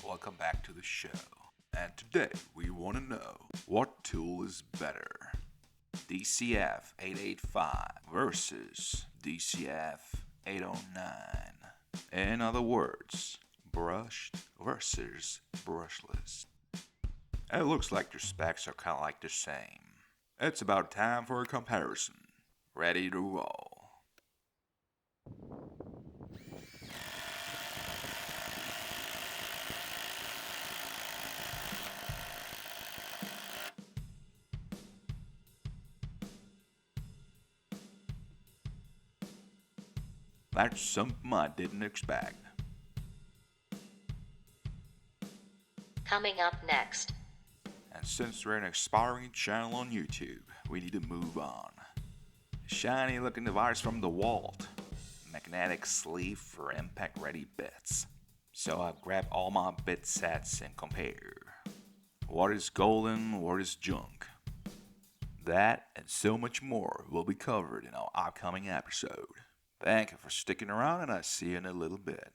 welcome back to the show. And today we want to know, what tool is better? DCF885 versus DCF809. In other words, brushed versus brushless. It looks like their specs are kind of like the same. It's about time for a comparison. Ready to roll. That's something I didn't expect. Coming up next. And since we're an aspiring channel on YouTube, we need to move on. Shiny looking device from Dewalt. Magnetic sleeve for impact ready bits. So I've grabbed all my bit sets and compare. What is golden, what is junk? That and so much more will be covered in our upcoming episode. Thank you for sticking around, and I'll see you in a little bit.